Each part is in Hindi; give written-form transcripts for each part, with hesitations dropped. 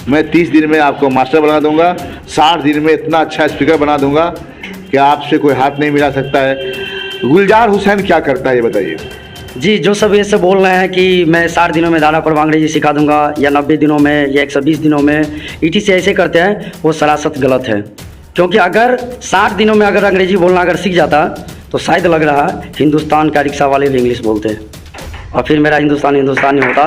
मैं 30 दिन में आपको मास्टर बना दूंगा, 60 दिन में इतना अच्छा स्पीकर बना दूंगा कि आपसे कोई हाथ नहीं मिला सकता है। गुलजार हुसैन क्या करता है ये बताइए। जी, जो सब ये सब बोल रहे हैं कि मैं 60 दिनों में दादा पर अंग्रेजी सिखा दूंगा या 90 दिनों में या 120 दिनों में ETC ऐसे करते हैं, वो सरासत गलत है। क्योंकि अगर 60 दिनों में अगर अंग्रेजी बोलना अगर सीख जाता तो शायद लग रहा है हिंदुस्तान का रिक्शा वाले भी इंग्लिश बोलते हैं और फिर मेरा हिंदुस्तान नहीं होता,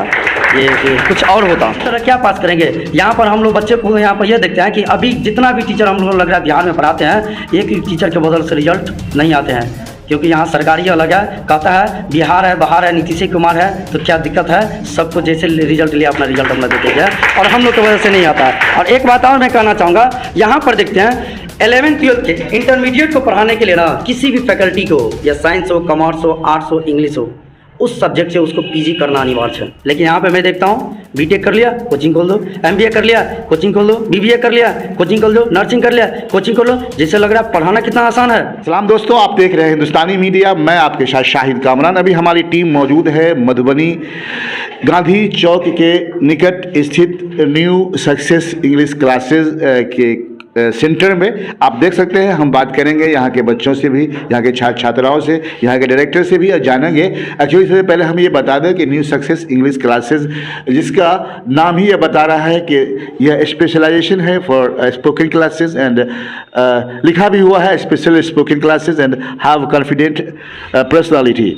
ये कुछ और होता। इस तरह क्या पास करेंगे। यहाँ पर हम लोग बच्चे को यहाँ पर ये देखते हैं कि अभी जितना भी टीचर हम लोग लग रहा है बिहार में पढ़ाते हैं, एक टीचर के बदल से रिजल्ट नहीं आते हैं। क्योंकि यहाँ सरकारी अलग है, कहता है बिहार है, बाहर है, नीतीश कुमार है, तो क्या दिक्कत है। सबको जैसे रिजल्ट लिया अपना रिजल्ट अपना देते हैं और हम लोग की वजह से नहीं आता है। और एक बात और मैं कहना चाहूँगा, यहाँ पर देखते हैं 11th 12th के इंटरमीडिएट को पढ़ाने के लिए ना किसी भी फैकल्टी को, या साइंस हो, कॉमर्स हो, आर्ट्स हो, इंग्लिश हो, उस सब्जेक्ट से उसको PG करना अनिवार्य है। लेकिन यहाँ पे मैं देखता हूँ BTech कर लिया, कोचिंग खोल दो, MBA कर लिया, कोचिंग खोल दो, BBA कर लिया, कोचिंग खोल दो, नर्सिंग कर लिया, कोचिंग खोल लो। जैसे लग रहा है पढ़ाना कितना आसान है। सलाम दोस्तों, आप देख रहे हैं हिंदुस्तानी मीडिया। मैं आपके साथ शाहिद कामरान। अभी हमारी टीम मौजूद है मधुबनी गांधी चौक के निकट स्थित न्यू सक्सेस इंग्लिश क्लासेस के सेंटर में। आप देख सकते हैं, हम बात करेंगे यहाँ के बच्चों से भी, यहाँ के छात्र छात्राओं से, यहाँ के डायरेक्टर से भी, और जानेंगे। एक्चुअली इससे पहले हम ये बता दें कि न्यू सक्सेस इंग्लिश क्लासेस, जिसका नाम ही ये बता रहा है कि यह स्पेशलाइजेशन है फॉर स्पोकन क्लासेस एंड लिखा भी हुआ है special spoken classes and have confident personality.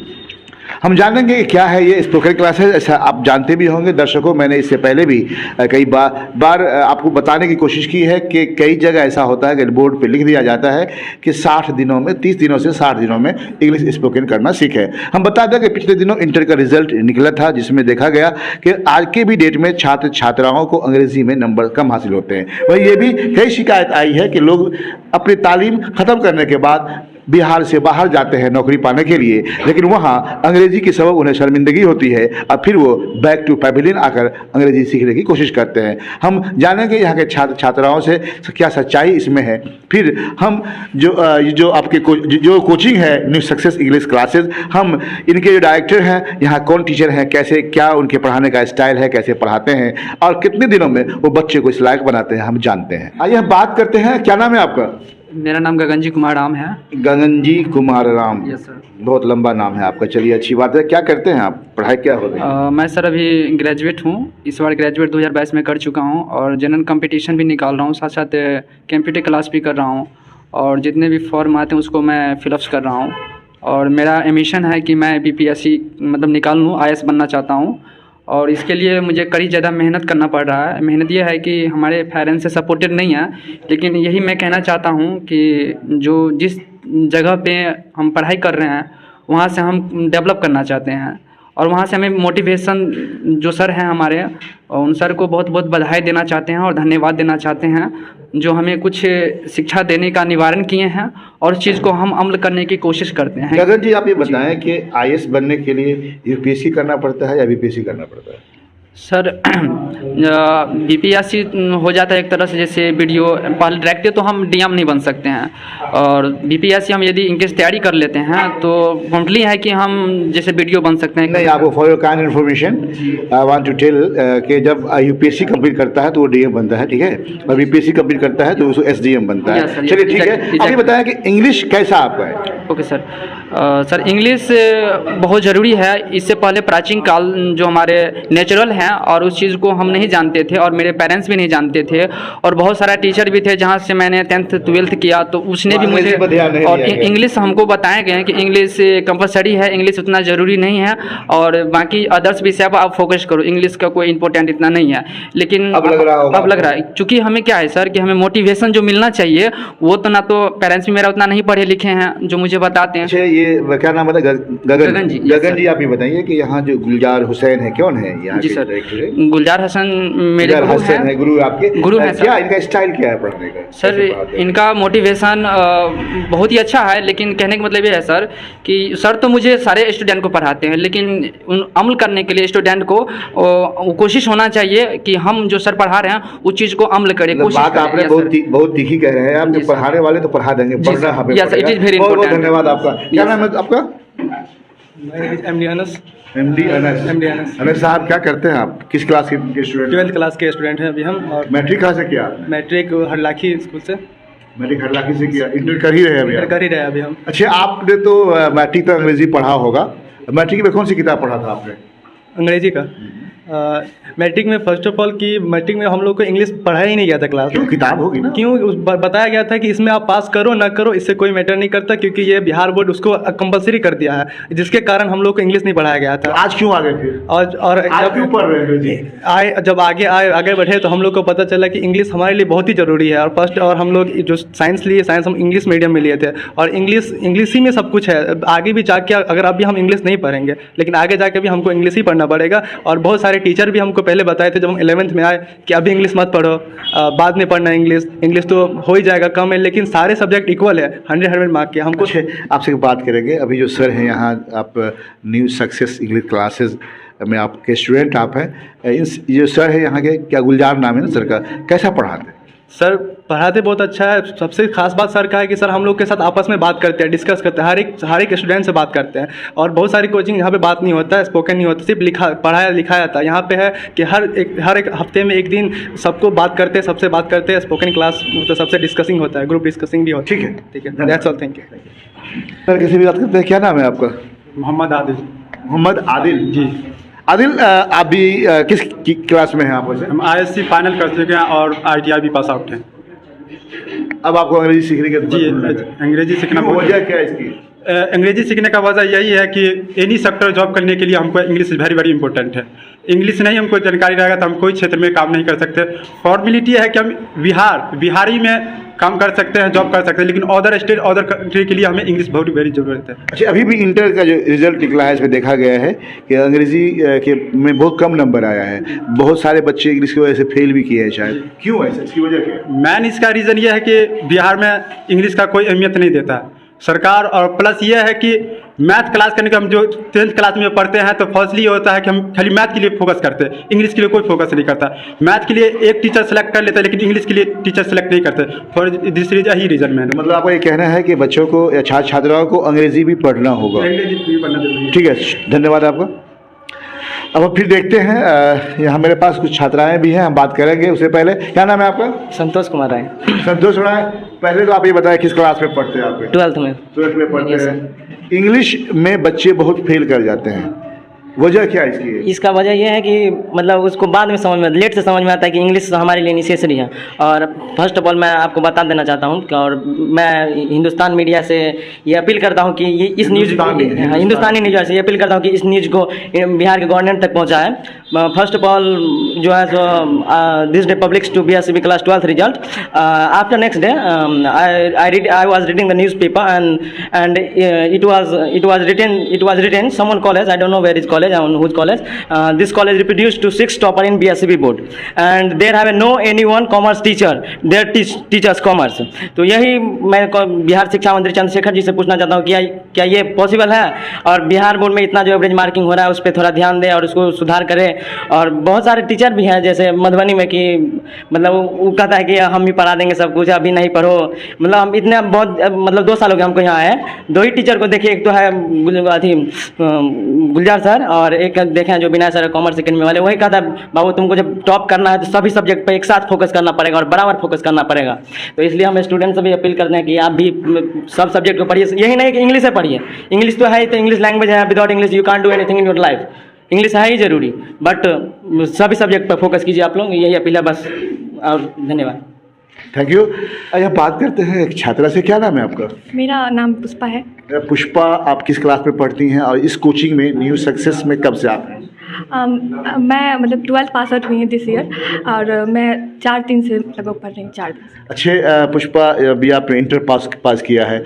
हम जानेंगे कि क्या है ये स्पोकन क्लासेस। ऐसा आप जानते भी होंगे दर्शकों, मैंने इससे पहले भी कई बार आपको बताने की कोशिश की है कि कई जगह ऐसा होता है कि बोर्ड पे लिख दिया जाता है कि 60 दिनों में, 30 दिनों से 60 दिनों में इंग्लिश स्पोकन करना सीखें। हम बता दें कि पिछले दिनों इंटर का रिजल्ट निकला था, जिसमें देखा गया कि आज के भी डेट में छात्र छात्राओं को अंग्रेजी में नंबर कम हासिल होते हैं। वही ये भी कई शिकायत आई है कि लोग अपनी तालीम ख़त्म करने के बाद बिहार से बाहर जाते हैं नौकरी पाने के लिए, लेकिन वहाँ अंग्रेजी के सबब उन्हें शर्मिंदगी होती है और फिर वो बैक टू पैविलियन आकर अंग्रेजी सीखने की कोशिश करते हैं। हम जानेंगे यहाँ के छात्र छात्राओं से क्या सच्चाई इसमें है। फिर हम जो आपके जो कोचिंग है न्यू सक्सेस इंग्लिश क्लासेस, हम इनके जो डायरेक्टर हैं, यहाँ कौन टीचर हैं, कैसे क्या उनके पढ़ाने का स्टाइल है, कैसे पढ़ाते हैं और कितने दिनों में वो बच्चे को इस लायक बनाते हैं, हम जानते हैं। आइए हम बात करते हैं। क्या नाम है आपका? मेरा नाम गगनजी कुमार राम है। गगनजी कुमार राम। Yes sir. बहुत लंबा नाम है आपका। चलिए, अच्छी बात है। क्या करते हैं आप? पढ़ाई क्या हो रही है? मैं सर अभी ग्रेजुएट हूँ। इस बार ग्रेजुएट 2022 में कर चुका हूँ और जनरल कंपटीशन भी निकाल रहा हूँ, साथ साथ कंप्यूटर क्लास भी कर रहा हूँ और जितने भी फॉर्म आते हैं उसको मैं फिलअप्स कर रहा हूँ। और मेरा एम्बिशन है कि मैं BPSC मतलब निकाल लूँ, IAS बनना चाहता हूँ। और इसके लिए मुझे कड़ी ज़्यादा मेहनत करना पड़ रहा है। मेहनत ये है कि हमारे पेरेंट्स से सपोर्टेड नहीं है, लेकिन यही मैं कहना चाहता हूँ कि जो जिस जगह पे हम पढ़ाई कर रहे हैं वहाँ से हम डेवलप करना चाहते हैं और वहाँ से हमें मोटिवेशन जो सर हैं हमारे, उन सर को बहुत बहुत बधाई देना चाहते हैं और धन्यवाद देना चाहते हैं, जो हमें कुछ शिक्षा देने का निवारण किए हैं और उस चीज़ को हम अमल करने की कोशिश करते हैं। गगन जी, आप ये बताएं कि IAS बनने के लिए UPSC करना पड़ता है या BPSC करना पड़ता है? सर BPSC हो जाता है एक तरह से, जैसे वीडियो पहले डायरेक्ट तो हम DM नहीं बन सकते हैं और BPSC हम यदि इनकेस तैयारी कर लेते हैं तो फॉर्मली है कि हम जैसे वीडियो बन सकते हैं। नहीं, आपको for your kind information I want to tell कि जब UPSC कंप्लीट करता है तो वो DM बनता है, ठीक है, और BPSC कंप्लीट करता है तो उसको SDM बनता है। चलिए ठीक है, अभी बताया कि इंग्लिश कैसा आपका है? Okay sir. सर इंग्लिश बहुत ज़रूरी है। इससे पहले प्राचीन काल जो हमारे नेचुरल हैं और उस चीज़ को हम नहीं जानते थे और मेरे पेरेंट्स भी नहीं जानते थे और बहुत सारा टीचर भी थे जहाँ से मैंने 10th 12th किया तो उसने भी मुझे, और इंग्लिश हमको बताया गया है कि इंग्लिश कंपलसरी है, इंग्लिश उतना ज़रूरी नहीं है और बाकी अदर्स विषय पर आप फोकस करो, इंग्लिश का कोई इंपॉर्टेंट इतना नहीं है। लेकिन अब लग रहा है चूँकि हमें क्या है सर कि हमें मोटिवेशन जो मिलना चाहिए वो तो ना तो पेरेंट्स भी मेरा उतना नहीं पढ़े लिखे हैं जो मुझे बताते हैं। ये क्या नाम है? गगन जी। गगन जी, आप ये बताइए कि यहाँ जो गुलजार हुसैन है कौन है यहाँ? जी सर, गुलजार हसन मेरे गुरु आपके गुरु हैं। क्या इनका स्टाइल क्या है पढ़ने का? सर इनका मोटिवेशन बहुत ही अच्छा है, लेकिन कहने का मतलब ये है सर कि सर तो मुझे सारे स्टूडेंट को पढ़ाते हैं, लेकिन उन अमल करने के लिए स्टूडेंट को कोशिश होना चाहिए कि हम जो सर पढ़ा रहे हैं उस चीज़ को अमल करें। बात आपने बहुत तीखी कह रहे हैं आप, जो पढ़ाने वाले तो पढ़ा देंगे, पढ़ना हमें। It is very important. धन्यवाद आपका। क्या नाम है आपका? M D Anas. MD Anas. MD Anas. Anas साहब क्या करते हैं आप, किस क्लास के स्टूडेंट? 12th क्लास के स्टूडेंट हैं अभी हम। और मैट्रिक कहाँ से किया आपने? मैट्रिक हरलाखी स्कूल से। मैट्रिक हरलाखी से किया, इंटर कर ही रहे हैं अभी आप? कर ही रहे हैं अभी हम। अच्छा, आपने तो मैट्रिक तो अंग्रेजी पढ़ा होगा, मैट्रिक में कौन सी किताब पढ़ा था आपने? अंग्रेजी का। मैट्रिक में फर्स्ट ऑफ ऑल कि मैट्रिक में हम लोग को इंग्लिश पढ़ाया ही नहीं गया था क्लास क्यों, में। किताब होगी ना? क्यों बताया गया था कि इसमें आप पास करो ना करो इससे कोई मैटर नहीं करता, क्योंकि ये बिहार बोर्ड उसको कंपलसरी कर दिया है, जिसके कारण हम लोग को इंग्लिश नहीं पढ़ाया गया तो था। आज क्यों आ गए फिर? और आज क्यों पढ़ रहे हैं जी? जब आगे बढ़े तो हम लोग को पता चला कि इंग्लिश हमारे लिए बहुत ही ज़रूरी है। और हम लोग जो साइंस लिए, साइंस हम इंग्लिश मीडियम में लिए थे, और इंग्लिश ही में सब कुछ है। आगे भी जाके अगर अभी हम इंग्लिश नहीं पढ़ेंगे, लेकिन आगे जाके भी हमको इंग्लिश ही पढ़ना पड़ेगा। और बहुत सारे टीचर भी हमको पहले बताए थे जब हम 11th में आए कि अभी इंग्लिश मत पढ़ो, बाद में पढ़ना इंग्लिश तो हो ही जाएगा कम है, लेकिन सारे सब्जेक्ट इक्वल है, 100 मार्क के। हमको आपसे बात करेंगे अभी जो सर हैं यहाँ, आप न्यू सक्सेस इंग्लिश क्लासेस में आपके स्टूडेंट आप हैं, ये सर है यहाँ के, क्या गुलजार नाम है ना सर का, कैसा पढ़ाते हैं? सर पढ़ाते बहुत अच्छा है। सबसे खास बात सर का है कि सर हम लोग के साथ आपस में बात करते हैं, डिस्कस करते हैं, हर एक स्टूडेंट से बात करते हैं। और बहुत सारी कोचिंग यहाँ पे बात नहीं होता है, स्पोकन नहीं होता, सिर्फ पढ़ाया लिखाया जाता है। यहाँ पे है कि हर एक हफ्ते में एक दिन सबको बात करते हैं, सबसे बात करते हैं, स्पोकन क्लास तो सबसे डिस्कसिंग होता है, ग्रुप डिस्कसिंग भी होता है। ठीक है, that's all, thank you. Sir किसी भी बात करते हैं, क्या नाम है आपका? मोहम्मद आदिल। मोहम्मद आदिल जी। आदिल, आप भी किस क्लास में हैं आप वैसे? हम ISC फाइनल कर चुके हैं और ITI भी पास आउट हैं। अब आपको अंग्रेजी सीखने के जी, अंग्रेजी सीखना बहुत वजह क्या है इसकी? अंग्रेजी सीखने का वजह यही है कि एनी सेक्टर जॉब करने के लिए हमको इंग्लिश वेरी वेरी इंपॉर्टेंट है। इंग्लिश नहीं हमको जानकारी रहेगा तो हम कोई क्षेत्र में काम नहीं कर सकते। फॉर्मेलिटी है कि हम बिहारी में काम कर सकते हैं, जॉब कर सकते हैं, लेकिन अदर स्टेट अदर कंट्री के लिए हमें इंग्लिश बहुत वेरी ज़रूरत है। अच्छा, अभी भी इंटर का जो रिजल्ट निकला है इसमें देखा गया है कि अंग्रेजी के में बहुत कम नंबर आया है, बहुत सारे बच्चे इंग्लिश की वजह से फेल भी किए हैं शायद, क्यों है इसकी वजह क्या है? मैन इसका रीज़न ये है कि बिहार में इंग्लिश का कोई अहमियत नहीं देता है सरकार, और प्लस ये है कि मैथ क्लास करने का हम जो 10th क्लास में पढ़ते हैं तो फर्स्टली ये होता है कि हम खाली मैथ के लिए फोकस करते हैं, इंग्लिश के लिए कोई फोकस नहीं करता। मैथ के लिए एक टीचर सेलेक्ट कर लेता है, लेकिन इंग्लिश के लिए टीचर सेलेक्ट नहीं करते। फॉर दिस रीजन ही रीजन मैंने, मतलब आपका ये कहना है कि बच्चों को या छात्राओं को अंग्रेजी भी पढ़ना होगा। अंग्रेजी भी पढ़ना जरूरी है। ठीक है, धन्यवाद आपका। अब फिर देखते हैं, यहाँ मेरे पास कुछ छात्राएं भी हैं, हम बात करेंगे। उससे पहले क्या नाम है आपका? संतोष कुमार राय। संतोष राय, पहले तो आप ये बताएं किस क्लास में पढ़ते हैं आप? 12th में। 12th में पढ़ते हैं। इंग्लिश में बच्चे बहुत फेल कर जाते हैं, वजह क्या है इसकी? इसका वजह यह है कि मतलब उसको बाद में समझ में, लेट से समझ में आता है कि इंग्लिश हमारे लिए नेसेसरी है। और फर्स्ट ऑफ ऑल मैं आपको बता देना चाहता हूँ, और मैं हिंदुस्तान मीडिया से ये अपील करता हूँ कि ये इस न्यूज़ हिंदुस्तानी मीडिया से ये अपील करता हूँ कि इस न्यूज़ को बिहार के गवर्नमेंट तक पहुँचाएं। फर्स्ट ऑफ ऑल जो है so this day publics to BSc class 12th result after next day I was reading the newspaper and it was written someone college, I don't know where is college, on whose college, this college reproduced to 6 topper in BSc board and there have no anyone commerce teacher, their teachers commerce। तो यही मैं बिहार शिक्षा मंत्री चंद्रशेखर जी से पूछना चाहता हूँ क्या ये पॉसिबल है, और बिहार बोर्ड में इतना जो एवरेज मार्किंग हो रहा है उस पर थोड़ा ध्यान दें और उसको सुधार करें। और बहुत सारे टीचर भी हैं जैसे मधुबनी में कि मतलब वो कहता है कि हम ही पढ़ा देंगे सब कुछ, अभी नहीं पढ़ो। मतलब हम इतने बहुत मतलब 2 साल हो गए हमको यहाँ आए, 2 ही टीचर को देखिए, एक तो है गुलजार सर और एक देखें जो विनय सर कॉमर्स अकेडमी वाले। वही कहता है बाबू तुमको जब टॉप करना है तो सभी सब्जेक्ट पे एक साथ फोकस करना पड़ेगा और बराबर फोकस करना पड़ेगा। तो इसलिए हम स्टूडेंट से भी अपील करते हैं कि आप भी सब सब्जेक्ट को पढ़िए, यही नहीं कि इंग्लिश से पढ़िए। इंग्लिश तो है ही, तो इंग्लिश लैंग्वेज है, without English you can't do anything in your life. English है ही जरूरी, बट सभी सब्जेक्ट पर फोकस कीजिए आप लोग, यही अपील है बस। और धन्यवाद, थैंक यू। आइए बात करते हैं एक छात्रा से। क्या नाम है आपका? मेरा नाम पुष्पा है। पुष्पा, आप किस क्लास में पढ़ती हैं और इस कोचिंग में न्यू सक्सेस में कब से आप हैं? मैं मतलब 12th पास आउट हुई है दिस ईयर, और मैं 4-3 से लगभग पढ़ रही हूँ, 4 दिन से। अच्छे पुष्पा, अभी आपने इंटर पास किया है,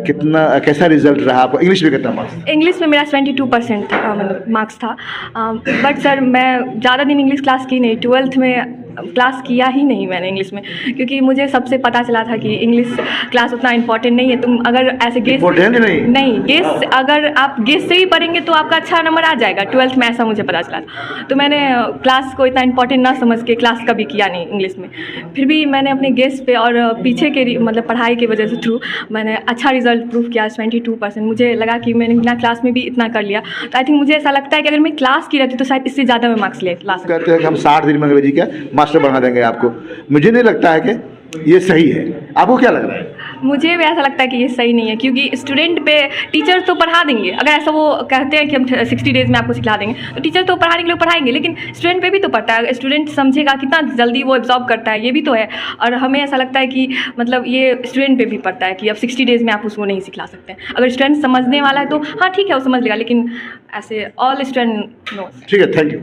कितना कैसा रिजल्ट रहा आपको? इंग्लिश में कितना मार्क्स? इंग्लिश में मेरा 22% मतलब मार्क्स था। बट सर मैं ज़्यादा दिन इंग्लिश क्लास की नहीं, 12th में क्लास किया ही नहीं मैंने इंग्लिश में, क्योंकि मुझे सबसे पता चला था कि इंग्लिश क्लास उतना इम्पोर्टेंट नहीं है। तुम अगर ऐसे गेस इम्पोर्टेंट नहीं गेस, अगर आप गेस से ही पढ़ेंगे तो आपका अच्छा नंबर आ जाएगा 12th में, ऐसा मुझे पता चला था। तो मैंने क्लास को इतना इम्पोर्टेंट ना समझ के क्लास कभी किया नहीं इंग्लिश में। फिर भी मैंने अपने गेस पे और पीछे के मतलब पढ़ाई की वजह से थ्रू मैंने अच्छा रिजल्ट प्रूव किया 22%। मुझे लगा कि मैंने बिना क्लास में भी इतना कर लिया, तो आई थिंक मुझे ऐसा लगता है कि अगर मैं क्लास की रहती तो शायद इससे ज़्यादा मैं मार्क्स ला सकती। कहते हैं कि हम 60 दिन में अंग्रेजी का मास्टर बना देंगे आपको। मुझे नहीं लगता है कि ये सही है, आपको क्या लग रहा है? मुझे भी ऐसा लगता है कि ये सही नहीं है, क्योंकि स्टूडेंट पे टीचर तो पढ़ा देंगे। अगर ऐसा वो कहते हैं कि हम 60 डेज़ में आपको सिखा देंगे, तो टीचर तो पढ़ाने के लिए पढ़ाएंगे, लेकिन स्टूडेंट पे भी तो पढ़ता है। स्टूडेंट समझेगा कितना जल्दी वो एब्जॉर्ब करता है, ये भी तो है। और हमें ऐसा लगता है कि मतलब ये स्टूडेंट पे भी पड़ता है कि अब 60 डेज़ में आप उसको नहीं सिखला सकते हैं। अगर स्टूडेंट समझने वाला है तो हाँ ठीक है, वो समझ लेगा, लेकिन ऐसे ऑल स्टूडेंट नो। ठीक है, थैंक यू।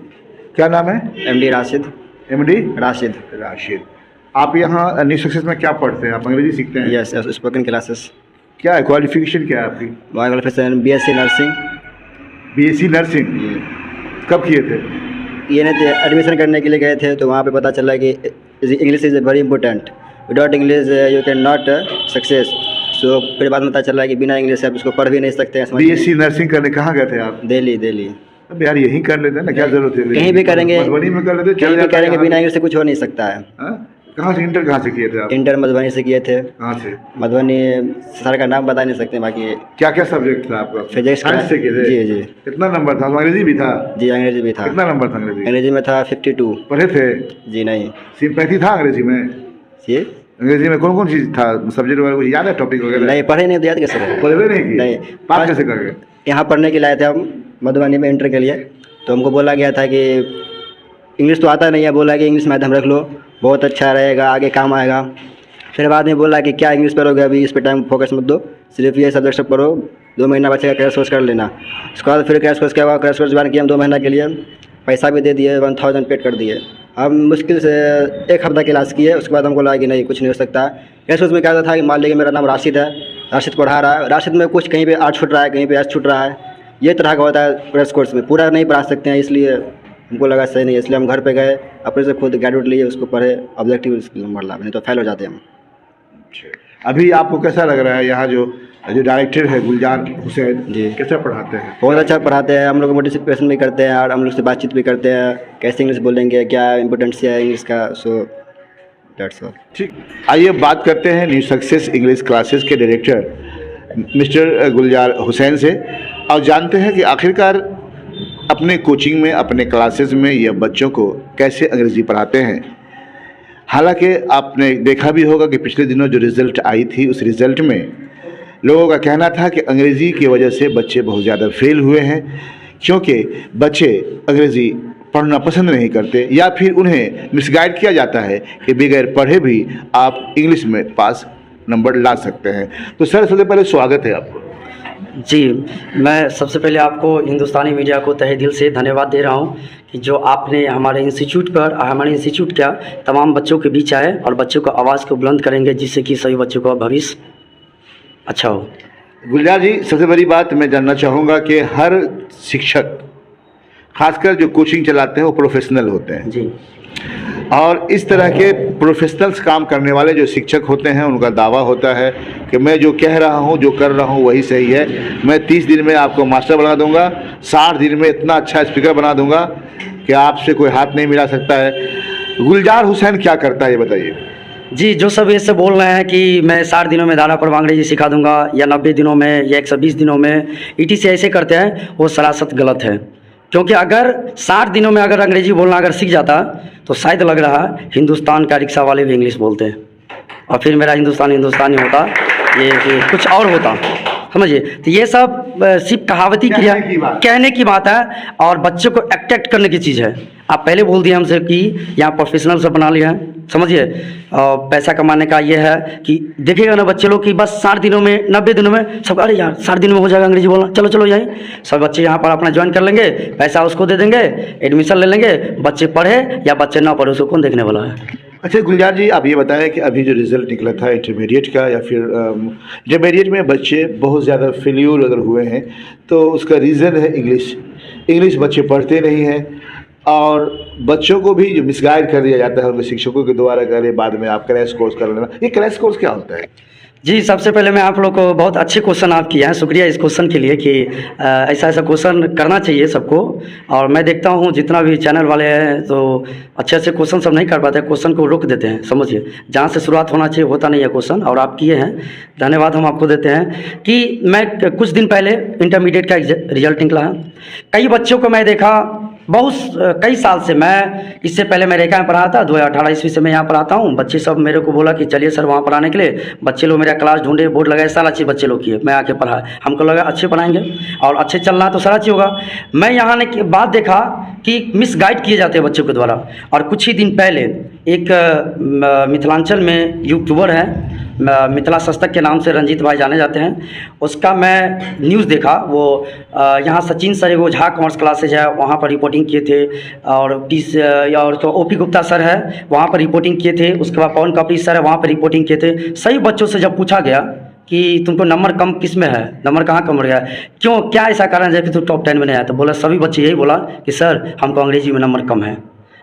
क्या नाम है? MD राशिद। MD राशिद। आप यहाँ न्यू सक्सेस में क्या पढ़ते हैं? आप अंग्रेजी सीखते हैं? Yes, spoken classes. क्या है क्वालिफिकेशन, क्या है आपकी? My qualification BSc nursing. BSc nursing कब किए थे? ये नहीं थे, एडमिशन करने के लिए गए थे, तो वहाँ पे पता चला कि English is very important, without English you can not success. So फिर बाद में पता चला कि बिना इंग्लिश आप इसको पढ़ भी नहीं सकते हैं। BSc नर्सिंग करने कहाँ गए थे आप? दिल्ली। अब यार यहीं कर लेते हैं ना, क्या जरूरत है? कहीं भी करेंगे, मधुबनी में कर लेते, कहीं भी करेंगे, बिना इंग्लिश से कुछ हो नहीं सकता है। कहाँ से इंटर कहाँ से किए थे आप? इंटर मधुबनी से किए थे। कहाँ से? मधुबनी, सर का नाम बता नहीं सकते, बाकी क्या क्या सब्जेक्ट था आपका? फिजिक्स साइंस से किए थे? जी। कितना नंबर था? अंग्रेजी भी था? जी, अंग्रेजी भी था। कितना नंबर था अंग्रेजी? अंग्रेजी में था 52। पढ़े थे? जी नहीं। सिंपैथी था अंग्रेजी में? जी, अंग्रेजी में कौन कौन चीज़ था? सब्जेक्ट वगैरह कुछ याद है? टॉपिक वगैरह नहीं पढ़े नहीं, तो याद कैसे रहे? पढ़े नहीं किए? नहीं। पास कैसे कर गए? यहाँ पढ़ने के लिए आए थे हम मधुबनी में इंटर के लिए, तो हमको बोला गया था कि इंग्लिश तो आता नहीं है, बोला कि इंग्लिश माध्यम रख लो, बहुत अच्छा रहेगा, आगे काम आएगा। फिर बाद में बोला कि क्या इंग्लिश पढ़ोगे, अभी इस पर टाइम फोकस मत दो, सिर्फ ये सब्जेक्ट सब पढ़ो, 2 महीना बचेगा, क्रैश कोर्स कर लेना। उसके बाद फिर क्रैश कोर्स क्या हुआ, क्रैश कोर्स ज्वाइन किया हम 2 महीना के लिए, पैसा भी दे दिए, 1000 पेड कर दिए। हम मुश्किल से 1 हफ्ता क्लास किए, उसके बाद हमको लगा कि नहीं कुछ नहीं हो सकता। क्रैश कोर्स में क्या होता था कि मान लीजिए मेरा नाम राशिद है, राशिद पढ़ा रहा है, राशिद में कुछ कहीं पे आर्ट छूट रहा है, कहीं पे एस छूट रहा है, ये तरह का होता है। क्रैश कोर्स में पूरा नहीं पढ़ा सकते हैं, इसलिए हमको लगा सही नहीं है, इसलिए हम घर पे गए, अपने से खुद गाइड लिए, उसको पढ़े, ऑब्जेक्टिव नंबर ला, नहीं तो फेल हो जाते हम। अभी आपको कैसा लग रहा है यहाँ जो डायरेक्टर है गुलजार हुसैन जी, कैसा पढ़ाते हैं? बहुत अच्छा पढ़ाते हैं, हम लोग मोटिवेशन भी करते हैं और हम लोग से बातचीत भी करते हैं, कैसे इंग्लिश बोलेंगे, क्या इंपॉर्टेंस है इंग्लिश का। So that's all. ठीक, आइए बात करते हैं न्यू सक्सेस इंग्लिश क्लासेस के डायरेक्टर मिस्टर गुलजार हुसैन से और जानते हैं कि आखिरकार अपने कोचिंग में, अपने क्लासेस में यह बच्चों को कैसे अंग्रेजी पढ़ाते हैं। हालांकि आपने देखा भी होगा कि पिछले दिनों जो रिज़ल्ट आई थी, उस रिज़ल्ट में लोगों का कहना था कि अंग्रेज़ी की वजह से बच्चे बहुत ज़्यादा फेल हुए हैं, क्योंकि बच्चे अंग्रेज़ी पढ़ना पसंद नहीं करते या फिर उन्हें मिसगाइड किया जाता है कि बगैर पढ़े भी आप इंग्लिश में पास नंबर ला सकते हैं। तो सर सबसे पहले स्वागत है आपको। जी, मैं सबसे पहले आपको हिंदुस्तानी मीडिया को तहे दिल से धन्यवाद दे रहा हूं कि जो आपने हमारे इंस्टीट्यूट पर, हमारे इंस्टीट्यूट का तमाम बच्चों के बीच आए और बच्चों को आवाज़ को बुलंद करेंगे, जिससे कि सभी बच्चों का भविष्य अच्छा हो। गुलजार जी, सबसे बड़ी बात मैं जानना चाहूँगा कि हर शिक्षक, खासकर जो कोचिंग चलाते हैं, वो प्रोफेशनल होते हैं जी, और इस तरह के प्रोफेशनल्स काम करने वाले जो शिक्षक होते हैं, उनका दावा होता है कि मैं जो कह रहा हूँ, जो कर रहा हूँ वही सही है, मैं 30 दिन में आपको मास्टर बना दूंगा, 60 दिन में इतना अच्छा स्पीकर बना दूंगा कि आपसे कोई हाथ नहीं मिला सकता है। गुलजार हुसैन क्या करता है ये बताइए। जी, जो सब ऐसे बोल रहे हैं कि मैं 60 दिनों में दादा पर अंग्रेजी सिखा दूंगा या 90 दिनों में या 120 दिनों में ETC ऐसे करते हैं, वो सरासत गलत है। क्योंकि अगर 60 दिनों में अगर अंग्रेजी बोलना अगर सीख जाता तो शायद लग रहा है हिंदुस्तान का रिक्शा वाले भी इंग्लिश बोलते हैं और फिर मेरा हिंदुस्तानी होता, ये कुछ और होता, समझिए। तो ये सब सिर्फ कहावती क्रिया, कहने की बात है और बच्चों को अट्रैक्ट करने की चीज़ है। आप पहले बोल दिए हमसे कि यहाँ प्रोफेशनल से बना लिया है, समझिए। और पैसा कमाने का ये है कि देखिएगा ना बच्चे लोग कि बस 60 दिनों में, 90 दिनों में सब, अरे यार 60 दिनों में हो जाएगा अंग्रेजी बोलना, चलो चलो जाइए। सब बच्चे यहाँ पर अपना ज्वाइन कर लेंगे, पैसा उसको दे देंगे, एडमिशन ले लेंगे, बच्चे पढ़े या बच्चे ना पढ़े उसको कौन देखने वाला है। अच्छा गुलजार जी, आप ये बताएं कि अभी जो रिज़ल्ट निकला था इंटरमीडिएट का या फिर इंटरमीडिएट में बच्चे बहुत ज़्यादा फेल्यूर अगर हुए हैं तो उसका रीज़न है इंग्लिश बच्चे पढ़ते नहीं हैं और बच्चों को भी जो मिसगाइड कर दिया जाता है उनके शिक्षकों के द्वारा करे, बाद में आप क्रैश कोर्स कर लेना, ये क्रैश कोर्स क्या होता है? जी, सबसे पहले मैं आप लोग को बहुत अच्छे क्वेश्चन आप किए हैं, शुक्रिया इस क्वेश्चन के लिए कि ऐसा ऐसा क्वेश्चन करना चाहिए सबको। और मैं देखता हूँ जितना भी चैनल वाले हैं तो अच्छे अच्छे क्वेश्चन सब नहीं कर पाते, क्वेश्चन को रोक देते हैं। समझिए, जहाँ से शुरुआत होना चाहिए होता नहीं है क्वेश्चन, और आप किए हैं, धन्यवाद हम आपको देते हैं। कि मैं कुछ दिन पहले इंटरमीडिएट का रिजल्ट निकला है, कई बच्चों को मैं देखा कई साल से, मैं इससे पहले मैं रेखा में पढ़ा था, 2018 ईस्वी से मैं यहाँ पढ़ाता हूँ। बच्चे सब मेरे को बोला कि चलिए सर वहाँ पढ़ाने के लिए, बच्चे लोग मेरा क्लास ढूंढे, बोर्ड लगाए, सारा चीज़ बच्चे लोग किए, मैं आके पढ़ा, हमको लगा अच्छे पढ़ाएंगे और अच्छे चलना है तो सारा चीज़ होगा। मैं यहाँ आने के बाद देखा कि मिसगाइड किए जाते हैं बच्चों के द्वारा। और कुछ ही दिन पहले एक मिथिलांचल में यूट्यूबर है, मिथिला शस्तक के नाम से रंजीत भाई जाने जाते हैं, उसका मैं न्यूज़ देखा। वो यहाँ सचिन सर वो झा कॉमर्स क्लासेज है वहाँ पर रिपोर्टिंग किए थे, और तो ओपी गुप्ता सर है वहाँ पर रिपोर्टिंग किए थे, उसके बाद पवन कपिल सर है वहाँ पर रिपोर्टिंग किए थे। सही बच्चों से जब पूछा गया कि तुमको नंबर कम किस में है, नंबर कहाँ कम हो गया, क्यों, क्या ऐसा कारण है कि तुम टॉप 10 में नहीं आया, तो बोला सभी बच्चे यही बोला कि सर हमको अंग्रेजी में नंबर कम है,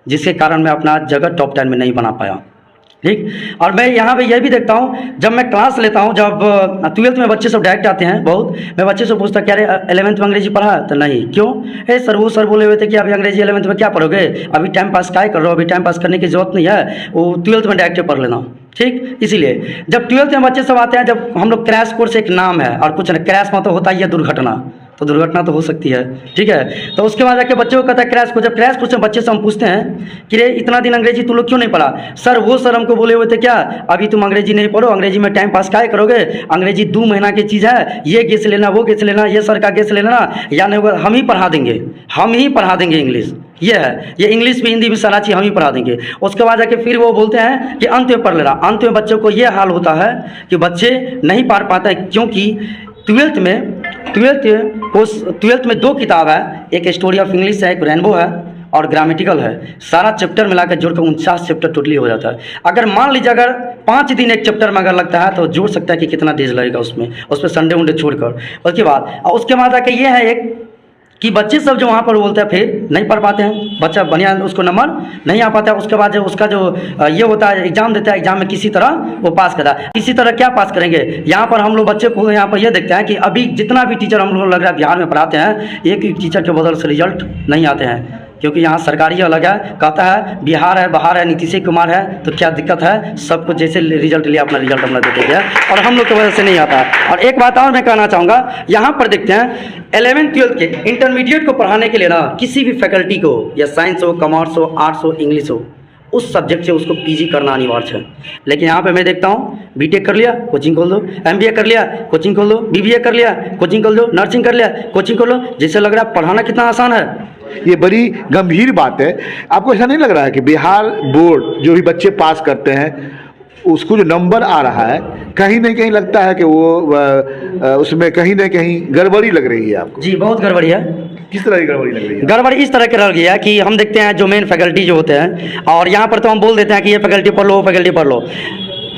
जिसके कारण मैं अपना जगह टॉप 10 में नहीं बना पाया। ठीक। और मैं यहाँ पे यह भी देखता हूँ, जब मैं क्लास लेता हूँ, जब 12th में बच्चे सब डायरेक्ट आते हैं बहुत, मैं बच्चे से पूछता क्या रे 11th में अंग्रेजी पढ़ा है, तो नहीं, क्यों, सर वो सर बोले हुए थे कि अभी अंग्रेजी 11th में क्या पढ़ोगे, अभी टाइम पास क्या कर रहे हो, अभी टाइम पास करने की जरूरत नहीं है, वो 12th में डायरेक्ट पढ़ लेना। ठीक, इसीलिए जब 12th में बच्चे सब आते हैं, जब हम लोग क्रैश कोर्स एक नाम है और कुछ नहीं, क्रैश में तो होता ही है दुर्घटना, तो दुर्घटना तो हो सकती है। ठीक है, तो उसके बाद जाके बच्चों को कहता है क्रैश कोर्स। जब क्रैश कोर्स में बच्चे से हम पूछते हैं कि रे इतना दिन अंग्रेजी तुम लोग क्यों नहीं पढ़ा, सर वो सर हमको बोले हुए थे क्या अभी तुम अंग्रेजी नहीं पढ़ो, अंग्रेजी में टाइम पास क्या करोगे, अंग्रेजी 2 महीना की चीज़ है, ये गेस लेना वो गेस लेना, ये सर का गेस लेना, या नहीं हम ही पढ़ा देंगे, हम ही पढ़ा देंगे इंग्लिश, ये है, ये इंग्लिश भी हिंदी भी सारा चीज़ हम ही पढ़ा देंगे। उसके बाद जाके फिर वो बोलते हैं कि अंत में पढ़ लेना। अंत में बच्चों को ये हाल होता है कि बच्चे नहीं पढ़ पाते, क्योंकि 12th में 2 किताब है, एक स्टोरी ऑफ इंग्लिश है, एक रेनबो है और ग्रामेटिकल है, सारा चैप्टर मिलाकर जोड़कर 49 चैप्टर टोटली हो जाता है। अगर मान लीजिए अगर 5 दिन एक चैप्टर में अगर लगता है तो जोड़ सकता है कि कितना डेज लगेगा उसमें संडे उंडे छोड़कर। उसके बाद आके ये है एक कि बच्चे सब जो वहाँ पर बोलते हैं फिर नहीं पढ़ पाते हैं, बच्चा बढ़िया उसको नंबर नहीं आ पाता है। उसके बाद जो उसका जो ये होता है एग्जाम देता है, एग्जाम में किसी तरह वो पास करता है। किसी तरह क्या पास करेंगे, यहाँ पर हम लोग बच्चे को यहाँ पर ये देखते हैं कि अभी जितना भी टीचर हम लोग लग रहा है बिहार में पढ़ाते हैं, एक ही टीचर के बदल से रिजल्ट नहीं आते हैं, क्योंकि यहाँ सरकारी अलग है, कहता है बिहार है, बहार है, नीतीश कुमार है, तो क्या दिक्कत है, सबको जैसे रिजल्ट लिया अपना रिजल्ट अपना देते हैं, और हम लोग की वजह से नहीं आता है। और एक बात और मैं कहना चाहूँगा, यहाँ पर देखते हैं 11th 12th के इंटरमीडिएट को पढ़ाने के लिए ना, किसी भी फैकल्टी को, या साइंस हो, कॉमर्स हो, आर्ट्स हो, इंग्लिश हो, उस सब्जेक्ट से उसको पीजी करना अनिवार्य है। लेकिन यहाँ पे मैं देखता हूँ बीटेक कर लिया कोचिंग खोल दो, एमबीए कर लिया कोचिंग खोल दो, बीबीए कर लिया कोचिंग खोल दो, नर्सिंग कर लिया कोचिंग खोल लो, जिससे लग रहा है पढ़ाना कितना आसान है। ये बड़ी गंभीर बात है। आपको ऐसा नहीं लग रहा है कि बिहार बोर्ड जो भी बच्चे पास करते हैं उसको जो नंबर आ रहा है, कहीं ना कहीं लगता है कि वो उसमें कहीं ना कहीं गड़बड़ी लग रही है आपको? जी बहुत गड़बड़ी है। किस तरह की गड़बड़ी लग रही है? गड़बड़ी इस तरह की लग रही है कि हम देखते हैं जो मेन फैकल्टी जो होते हैं, और यहाँ पर तो हम बोल देते हैं कि ये फैकल्टी पढ़ लो, फैकल्टी पढ़ लो।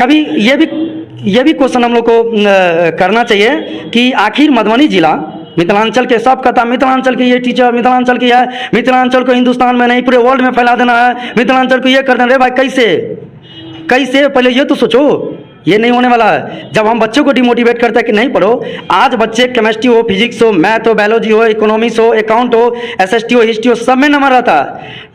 कभी ये भी क्वेश्चन हम लोग को करना चाहिए कि आखिर मधुबनी जिला मिथिलांचल के, सब कहता मिथिलांचल की ये टीचर मिथिलांचल की है, मिथिलांचल को हिंदुस्तान में नहीं पूरे वर्ल्ड में फैला देना है, मिथिलांचल को ये कर देना। रे भाई कैसे पहले ये तो सोचो, ये नहीं होने वाला है। जब हम बच्चों को डिमोटिवेट करते हैं कि नहीं पढ़ो, आज बच्चे केमिस्ट्री हो, फिजिक्स हो, मैथ हो, बायोलॉजी हो, इकोनॉमिक्स हो, अकाउंट हो, एसएसटी हो, हिस्ट्री हो, सब में नंबर आता है।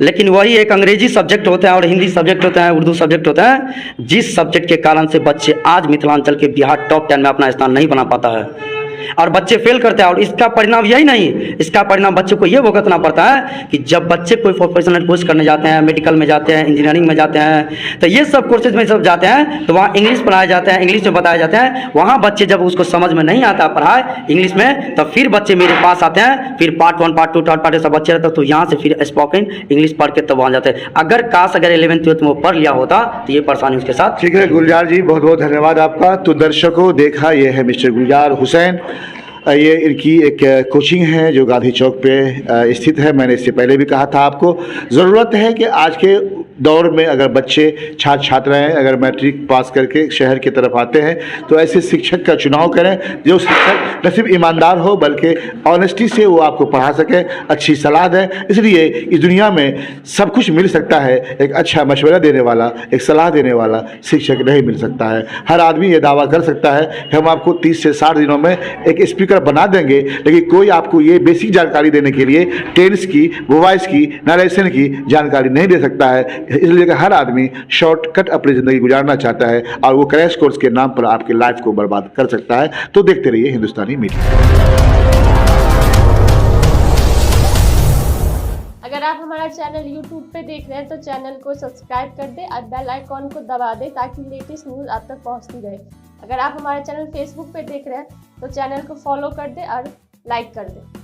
लेकिन वही एक अंग्रेजी सब्जेक्ट होता है और हिंदी सब्जेक्ट होता है, उर्दू सब्जेक्ट होता है, जिस सब्जेक्ट के कारण से बच्चे आज मिथिलांचल के बिहार टॉप 10 में अपना स्थान नहीं बना पाता है और बच्चे फेल करते हैं। और इसका परिणाम यही नहीं, इसका परिणाम बच्चों को ये भुगतना पड़ता है कि जब बच्चे कोई प्रोफेशनल कोर्स करने जाते हैं, मेडिकल में जाते हैं, इंजीनियरिंग में जाते हैं, तो ये सब कोर्सेज में सब जाते हैं, तो वहाँ इंग्लिश पढ़ाया जाता है, इंग्लिश में बताया जाता है। वहाँ बच्चे जब उसको समझ में नहीं आता पढ़ाई इंग्लिश में, तो फिर बच्चे मेरे पास आते हैं, फिर पार्ट 1 पार्ट 2 थर्ड पार्ट सब बच्चे रहते हैं, तो यहाँ से फिर स्पोकन इंग्लिश पढ़ के तब वहाँ जाते हैं। अगर 11th 12th में वो पढ़ लिया होता तो ये परेशानी उसके साथ। ठीक है गुलजार जी, बहुत बहुत धन्यवाद आपका। तो दर्शकों देखा, ये है मिस्टर गुलजार हुसैन, ये इनकी एक कोचिंग है जो गांधी चौक पे स्थित है। मैंने इससे पहले भी कहा था आपको, ज़रूरत है कि आज के दौर में अगर बच्चे छात्र छात्राएं अगर मैट्रिक पास करके शहर की तरफ आते हैं तो ऐसे शिक्षक का चुनाव करें जो शिक्षक न सिर्फ ईमानदार हो बल्कि ऑनेस्टी से वो आपको पढ़ा सके, अच्छी सलाह दें। इसलिए इस दुनिया में सब कुछ मिल सकता है, एक अच्छा मशवरा देने वाला, एक सलाह देने वाला शिक्षक नहीं मिल सकता है। हर आदमी ये दावा कर सकता है कि हम आपको 30 से 60 दिनों में एक स्पीकर बना देंगे, लेकिन कोई आपको ये बेसिक जानकारी देने के लिए टेंस की, वॉइस की, नरेशन की जानकारी नहीं दे सकता है। इसलिए कि हर आदमी शॉर्टकट अपनी ज़िंदगी गुजारना चाहता है और वो क्रैश कोर्स के नाम पर आपकी लाइफ को बर्बाद कर सकता है। तो देखते रहिए हिंदुस्तानी मीडिया। अगर आप हमारा चैनल YouTube पे देख रहे हैं तो चैनल को सब्सक्राइब कर दें और बेल आइकॉन को दबा दें ताकि लेटेस्ट न्यूज़ आप तक पहुंचती रहे। अगर आप हमारा चैनल Facebook पे देख रहे हैं तो चैनल को फॉलो कर दें और लाइक कर दें।